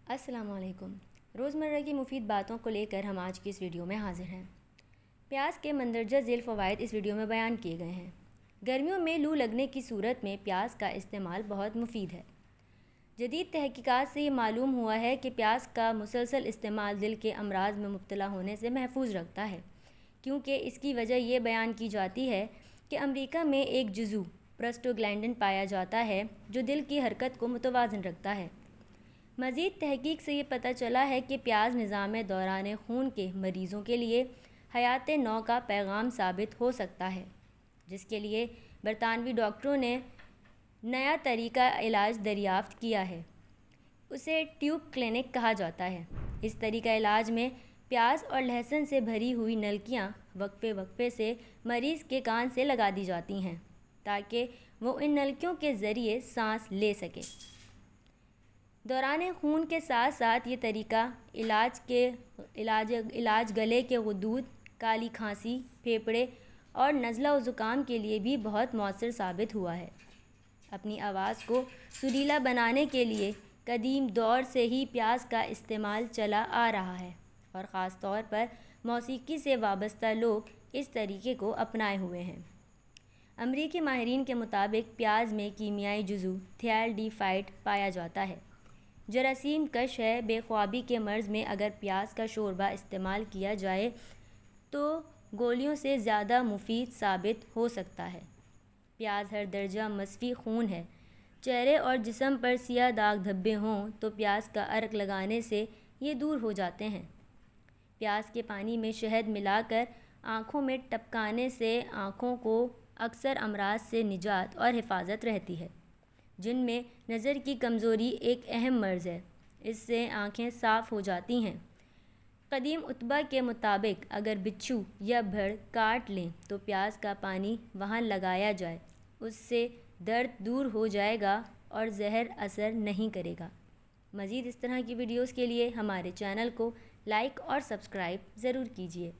السلام علیکم۔ روزمرہ کی مفید باتوں کو لے کر ہم آج کی اس ویڈیو میں حاضر ہیں۔ پیاز کے مندرجہ ذیل فوائد اس ویڈیو میں بیان کیے گئے ہیں۔ گرمیوں میں لو لگنے کی صورت میں پیاز کا استعمال بہت مفید ہے۔ جدید تحقیقات سے یہ معلوم ہوا ہے کہ پیاز کا مسلسل استعمال دل کے امراض میں مبتلا ہونے سے محفوظ رکھتا ہے، کیونکہ اس کی وجہ یہ بیان کی جاتی ہے کہ امریکہ میں ایک جزو پروسٹاگلینڈن پایا جاتا ہے جو دل کی حرکت کو متوازن رکھتا ہے۔ مزید تحقیق سے یہ پتہ چلا ہے کہ پیاز نظام دوران خون کے مریضوں کے لیے حیات نو کا پیغام ثابت ہو سکتا ہے، جس کے لیے برطانوی ڈاکٹروں نے نیا طریقہ علاج دریافت کیا ہے۔ اسے ٹیوب کلینک کہا جاتا ہے۔ اس طریقہ علاج میں پیاز اور لہسن سے بھری ہوئی نلکیاں وقفے وقفے سے مریض کے کان سے لگا دی جاتی ہیں تاکہ وہ ان نلکیوں کے ذریعے سانس لے سکے۔ دوران خون کے ساتھ ساتھ یہ طریقہ علاج گلے کے غدود، کالی کھانسی، پھیپھڑے اور نزلہ و زکام کے لیے بھی بہت مؤثر ثابت ہوا ہے۔ اپنی آواز کو سریلا بنانے کے لیے قدیم دور سے ہی پیاز کا استعمال چلا آ رہا ہے اور خاص طور پر موسیقی سے وابستہ لوگ اس طریقے کو اپنائے ہوئے ہیں۔ امریکی ماہرین کے مطابق پیاز میں کیمیائی جزو تھیالڈیہائڈ پایا جاتا ہے۔ جراثیم کش ہے۔ بے خوابی کے مرض میں اگر پیاز کا شوربہ استعمال کیا جائے تو گولیوں سے زیادہ مفید ثابت ہو سکتا ہے۔ پیاز ہر درجہ مصفی خون ہے۔ چہرے اور جسم پر سیاہ داغ دھبے ہوں تو پیاز کا عرق لگانے سے یہ دور ہو جاتے ہیں۔ پیاز کے پانی میں شہد ملا کر آنکھوں میں ٹپکانے سے آنکھوں کو اکثر امراض سے نجات اور حفاظت رہتی ہے، جن میں نظر کی کمزوری ایک اہم مرض ہے۔ اس سے آنکھیں صاف ہو جاتی ہیں۔ قدیم اطباء کے مطابق اگر بچھو یا بھڑ کاٹ لیں تو پیاز کا پانی وہاں لگایا جائے، اس سے درد دور ہو جائے گا اور زہر اثر نہیں کرے گا۔ مزید اس طرح کی ویڈیوز کے لیے ہمارے چینل کو لائک اور سبسکرائب ضرور کیجیے۔